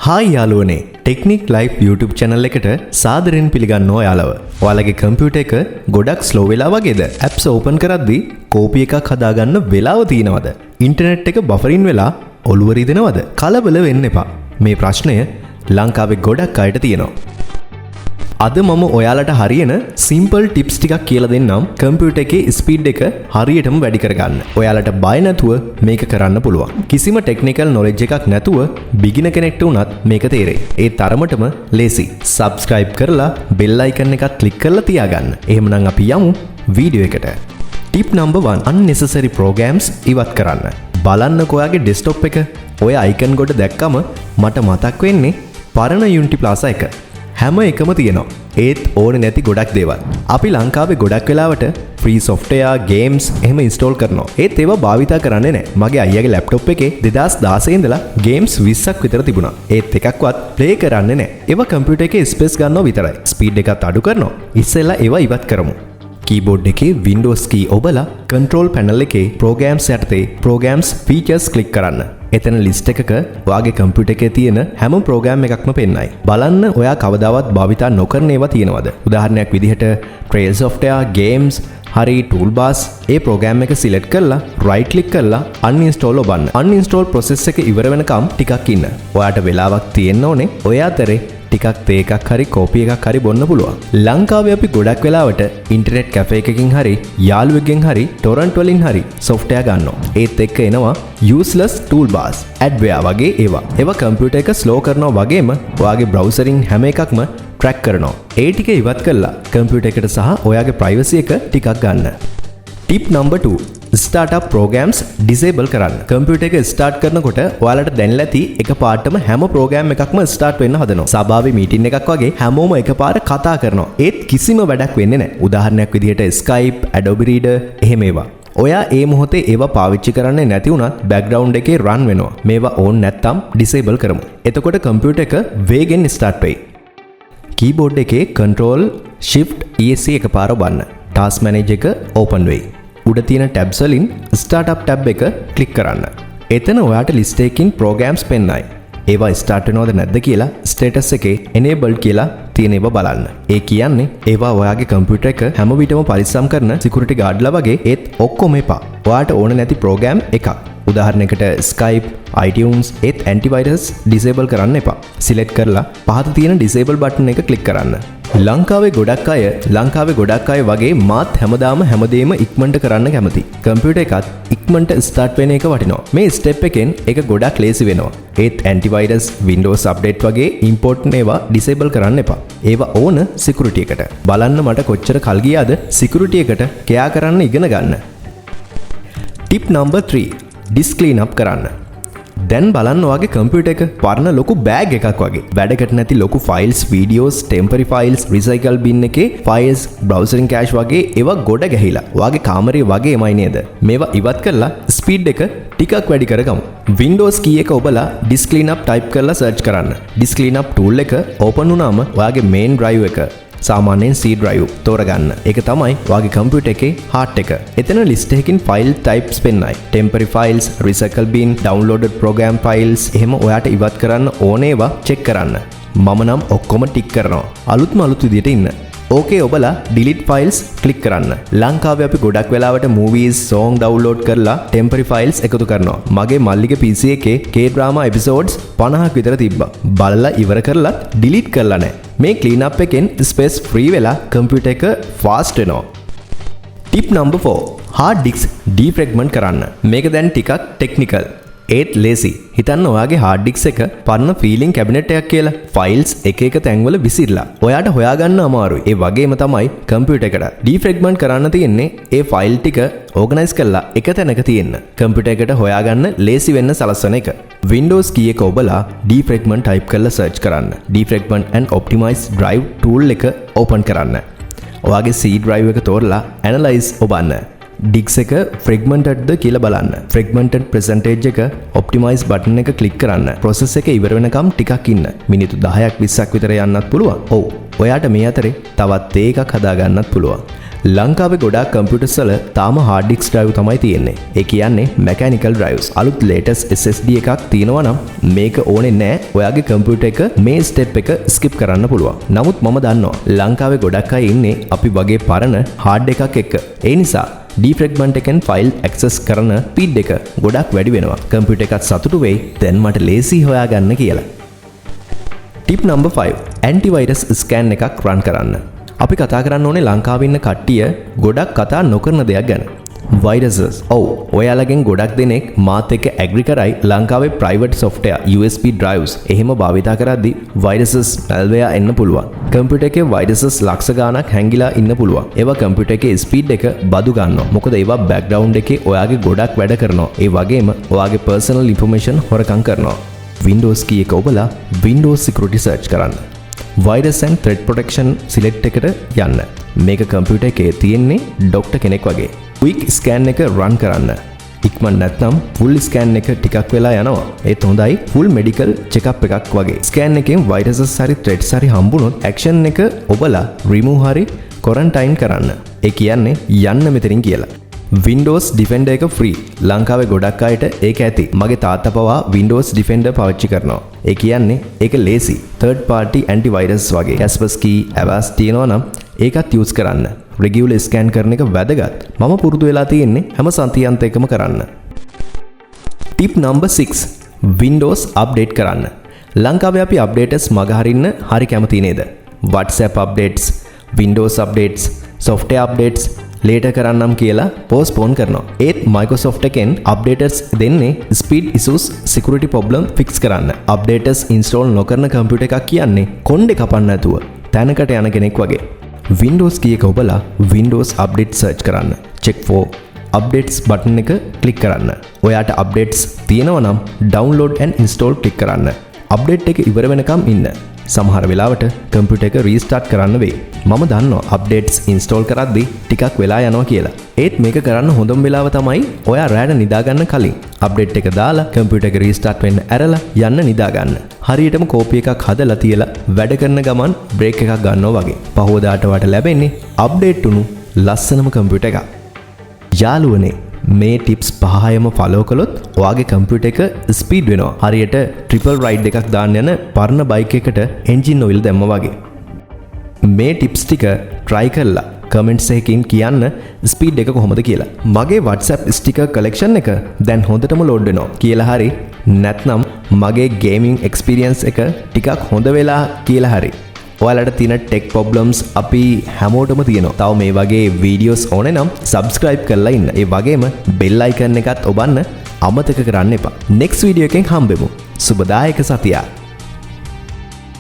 Hi යාළුවනේ technique live YouTube channel එකට සාදරයෙන් පිළිගන්නවා යාළුව. ඔයාලගේ කම්පියුටර් එක ගොඩක් ස්ලෝ වෙලා වගේද? apps open කරද්දී කෝපි එකක් හදාගන්න වෙලාව තියෙනවද? ඉන්ටර්නෙට් එක බෆරින් වෙලා ඔළුව රිදෙනවද? කලබල වෙන්න එපා. මේ ප්‍රශ්නය ලංකාවේ ගොඩක් අයට තියෙනවා. අද මම ඔයාලට හරියන සිම්පල් ටිප්ස් ටිකක් කියලා දෙන්නම් කම්පියුටර් එකේ ස්පීඩ් එක හරියටම වැඩි කරගන්න. ඔයාලට බය නැතුව මේක කරන්න පුළුවන්. කිසිම ටෙක්නිකල් නොලෙජ් එකක් නැතුව බිගිනර් කෙනෙක්ට උනත් මේක තේරෙයි. ඒ තරමටම ලේසි. subscribe කරලා bell icon එකත් click කරලා තියාගන්න. එහෙමනම් අපි යමු වීඩියෝ එකට. tip number 1 unnecessary programs ඉවත් කරන්න. බලන්නකෝ ඔයාගේ desktop එක. ඔය icon කොට දැක්කම මට මතක් වෙන්නේ පරණ Unity Plaza එක. හැම එකම තියෙනවා. ඒත් ඕනේ නැති ගොඩක් දේවල්. අපි ලංකාවේ ගොඩක් වෙලාවට free software games එහෙම install කරනවා. ඒත් ඒවා භාවිතා කරන්නේ නැහැ. මගේ අයියාගේ laptop එකේ 2016 ඉඳලා games 20ක් විතර තිබුණා. ඒත් එකක්වත් play කරන්නේ නැහැ. ඒවා computer එකේ space ගන්නවා විතරයි. speed එකත් අඩු කරනවා. ඉස්සෙල්ලා ඒවා ඉවත් කරමු. keyboard එකේ Windows key ඔබලා control panel එකේ programs යටතේ programs features click කරන්න. එතන list එකක ඔයාගේ computer එකේ තියෙන හැම program එකක්ම පෙන්නයි. බලන්න ඔයා කවදාවත් භාවිතා නොකරන ඒවා තියෙනවද? උදාහරණයක් විදිහට trail software games හරි toolbars ඒ program එක select කරලා right click කරලා uninstall ඔබන්න. uninstall process එක ඉවර වෙනකම් ටිකක් ඉන්න. ඔයාට වෙලාවක් තියෙන්න ඕනේ. ඔය අතරේ ටිකක් තේ එකක් හරි කෝපි එකක් හරි බොන්න පුළුවන්. ලංකාවේ අපි ගොඩක් වෙලාවට ඉන්ටර්නෙට් කැෆේ එකකින් හරි යාළුවෙක්ගෙන් හරි ටොරන්ට් වලින් හරි software ගන්නවා. ඒත් එක්ක එනවා useless toolbars, adware වගේ ඒවා. ඒවා කම්පියුටර් එක slow කරනවා වගේම ඔයාගේ browsering හැම එකක්ම track කරනවා. ඒ ටික ඉවත් කරලා කම්පියුටර් එකට සහ ඔයාගේ privacy එක ටිකක් ගන්න. tip number 2 startup programs disable කරන්න. කම්පියුටර් එක start කරනකොට ඔයාලට දැනලා ඇති එකපාරටම හැම program එකක්ම start වෙන්න හදනවා. සභාවේ meeting එකක් වගේ හැමෝම එකපාර කතා කරනවා. ඒත් කිසිම වැඩක් වෙන්නේ නැහැ. උදාහරණයක් විදිහට Skype, Adobe Reader එහෙම ඒවා. ඔයා ඒ මොහොතේ ඒවා පාවිච්චි කරන්නේ නැති වුණත් background එකේ run වෙනවා. මේවා on නැත්තම් disable කරමු. එතකොට කම්පියුටර් එක වේගෙන් start වෙයි. keyboard එකේ Control Shift ESC එකපාර ඔබන්න. task manager එක open වෙයි. උඩ තියෙන tabs වලින් startup tab එක click කරන්න. එතන ඔයාට list එකකින් programs පෙන්නයි. ඒවා start වෙනවද නැද්ද කියලා status එකේ enabled කියලා තියෙන ඒවා බලන්න. ඒ කියන්නේ ඒවා ඔයාගේ computer එක හැම විටම පරිස්සම් කරන security guard ලා වගේ. ඒත් ඔක්කොම එපා. ඔයාට ඕන නැති program එකක්. උදාහරණයකට Skype, iTunes ඒත් antivirus disable කරන්න එපා. select කරලා පහත තියෙන disable button එක click කරන්න. ලංකාවේ ගොඩක් අය වගේ මාත් හැමදේම ඉක්මනට කරන්න කැමති. කම්පියුටර් එකත් ඉක්මනට ස්ටාර්ට් වෙන එක වටිනවා. මේ ස්ටෙප් එකෙන් ඒක ගොඩක් ලේසි වෙනවා. ඒත් ඇන්ටිවයිරස්, Windows update වගේ ඉම්පෝර්ටන්ට් ඒවා disable කරන්න එපා. ඒවා ඕන security එකට. බලන්න මට කොච්චර කල් ගියාද security එකට කෙයා කරන්න ඉගෙන ගන්න. tip number 3 disk clean up කරන්න. දැන් බලන්න ඔයාගේ කම්පියුටර් එක පරණ ලොකු බෑග් එකක් වගේ. වැඩකට නැති ලොකු files, videos, temporary files, recycle bin එකේ files, browsing cache වගේ ඒවා ගොඩ ගැහිලා. ඔයාගේ කාමරේ වගේමයි නේද? මේවා ඉවත් කරලා speed එක ටිකක් වැඩි කරගමු. Windows key එක ඔබලා disk clean up type කරලා search කරන්න. disk clean up tool එක open වුණාම ඔයාගේ main drive එක සාමාන්‍යයෙන් C drive තෝරගන්න. ඒක තමයි ඔයාගේ කම්පියුටර් එකේ heart එක. එතන list එකකින් file types පෙන්නයි. temporary files, recycle bin, downloaded program files එහෙම ඔයාට ඉවත් කරන්න ඕනේ ඒවා check කරන්න. මම නම් ඔක්කොම tick කරනවා. අලුත් විදියට ඉන්න. ඕකේ ඔබලා delete files click කරන්න. ලංකාවේ අපි ගොඩක් වෙලාවට movies, song download කරලා temporary files එකතු කරනවා. මගේ මල්ලිගේ PC එකේ K-drama episodes 50ක් විතර තිබ්බා. බලලා ඉවර කරලා delete කරලා නැහැ. මේ clean up එකෙන් space free වෙලා computer එක fast වෙනවා. tip number 4 hard disk defragment කරන්න. මේක දැන් ටිකක් technical. ඒත් ලේසි. හිතන්න ඔයාගේ hard disk එක පරණ filing cabinet එකක් කියලා. files එක තැන්වල විසිරලා. ඔයාට හොයාගන්න අමාරුයි. ඒ වගේම තමයි computer එකට. defragment කරන්න තියෙන්නේ ඒ file ටික organize කරලා එක තැනක තියෙන්න. computer එකට හොයාගන්න ලේසි වෙන්න සලස්වන එක. Windows key එක ඔබලා defragment type කරලා search කරන්න. defragment and optimize drive tool එක open කරන්න. ඔයාගේ C drive එක තෝරලා analyze ඔබන්න. disk එක fragmented ද කියලා බලන්න. fragmented percentage එක optimize button එක click කරන්න. process එක ඉවර වෙනකම් ටිකක් ඉන්න. මිනිත්තු 10ක් 20ක් විතර යන්නත් පුළුවන්. ඔව්. ඔයාට මේ අතරේ තවත් එකක් හදා ගන්නත් පුළුවන්. ලංකාවේ ගොඩාක් කම්පියුටර්ස් වල තාම hard disk drive තමයි තියෙන්නේ. ඒ කියන්නේ mechanical drives. අලුත් latest SSD එකක් තියෙනවා නම් මේක ඕනේ නැහැ. ඔයාගේ කම්පියුටර් එක මේ step එක skip කරන්න පුළුවන්. නමුත් මම දන්නවා ලංකාවේ ගොඩක් අය ඉන්නේ අපි වගේ පරණ hard එකක් එක්ක. ඒ නිසා defragment එකෙන් file access කරන speed එක ගොඩක් වැඩි වෙනවා. කම්පියුටර් එකත් සතුටු වෙයි. දැන් මට ලේසි හොයාගන්න කියලා. Tip number 5. antivirus scan එකක් run කරන්න. අපි කතා කරන්න ඕනේ ලංකාවේ ඉන්න කට්ටිය ගොඩක් කතා නොකරන දෙයක් ගැන. viruses. ඔව්, ඔයාලගෙන් ගොඩක් දෙනෙක් මාත් එක්ක ඇග්‍රි කරයි ලංකාවේ private software USB drives එහෙම භාවිතා කරද්දී viruses malware එන්න පුළුවන්. කම්පියුටර් එකේ viruses ලක්ෂ ගාණක් හැංගිලා ඉන්න පුළුවන්. ඒවා කම්පියුටර් එකේ speed එක බදු ගන්නවා. මොකද ඒවා background එකේ ඔයාගේ ගොඩක් වැඩ කරනවා. ඒ වගේම ඔයාගේ personal information හොරකම් කරනවා. Windows key එක ඔබලා Windows security search කරන්න. Virus and Threat Protection select එකට යන්න. මේක කම්පියුටර් එකේ තියෙන්නේ ડોක්ටර් කෙනෙක් වගේ. quick scan එක run කරන්න. ඉක්මන් නැත්නම් full scan එක ටිකක් වෙලා යනවා. ඒත් හොඳයි full medical checkup එකක් වගේ. scan එකෙන් viruses හරි threats හරි හම්බුනොත් action එක ඔබලා remove හරි quarantine කරන්න. ඒ කියන්නේ යන්න මෙතනින් කියලා. Windows Defender එක free. ලංකාවේ ගොඩක් අයට ඒක ඇති. මගේ තාත්තා පවා Windows Defender පාවිච්චි කරනවා. ඒ කියන්නේ ඒක ලේසි. third party antivirus වගේ. Kaspersky, Avast තියෙනවා නම් ඒකත් use කරන්න. regular scan කරන එක වැදගත්. මම පුරුදු වෙලා තියෙන්නේ හැම සතියන්තයකම කරන්න. Tip number 6. Windows update කරන්න. ලංකාවේ අපි updates මගහරින්න හරි කැමති නේද? WhatsApp updates, Windows updates, software updates later කරන්නම් කියලා postpone කරනවා. ඒත් Microsoft එකෙන් updaters දෙන්නේ speed issues, security problem fix කරන්න. updaters install නොකරන කම්පියුටර් එකක් කියන්නේ කොණ්ඩේ කපන්න නැතුව තැනකට යන කෙනෙක් වගේ. Windows key එක ඔබලා Windows update search කරන්න. check for updates button එක click කරන්න. ඔයාට updates තියෙනවා නම් download and install click කරන්න. update එක ඉවර වෙනකම් ඉන්න. සමහර වෙලාවට කම්පියුටර් එක රීස්ටාර්ට් කරන්න වෙයි. මම දන්නවා අප්ඩේට්ස් ඉන්ස්ටෝල් කරද්දී ටිකක් වෙලා යනවා කියලා. ඒත් මේක කරන්න හොඳම වෙලාව තමයි ඔයා රැට නිදාගන්න කලින්. අප්ඩේට් එක දාලා කම්පියුටර් එක රීස්ටාර්ට් වෙන්න ඇරලා යන්න නිදාගන්න. හරියටම කෝපි එකක් හදලා තියලා වැඩ කරන ගමන් බ්‍රේක් එකක් ගන්නවා වගේ. පහෝදාට වට ලැබෙන්නේ අප්ඩේට් වුණු ලස්සනම කම්පියුටර් එකක්. යාළුවනේ මේ ටිප්ස් පහයම ෆලෝ කළොත් ඔයාගේ කම්පියුටර් එක ස්පීඩ් වෙනවා. හරියට ට්‍රිපල් රයිඩ් එකක් දාන්න යන පරණ බයික් එකට එන්ජින් ඔයිල් දැම්මා වගේ. මේ ටිප්ස් ටික try කරලා කමෙන්ට්ස් එකකින් කියන්න ස්පීඩ් එක කොහොමද කියලා. මගේ WhatsApp sticker collection එක දැන් හොඳටම ලෝඩ් වෙනවා කියලා හරි නැත්නම් මගේ gaming experience එක ටිකක් හොඳ වෙලා කියලා හරි. ඔයාලට තියෙන ටෙක් ප්‍රොබ්ලම්ස් අපි හැමෝටම තියෙනවා. තව මේ වගේ වීඩියෝස් ඕනේ නම් subscribe කරලා ඉන්න. ඒ වගේම bell icon එකත් ඔබන්න අමතක කරන්න එපා. next video එකෙන් හම්බෙමු. සුබදායක සතියක්.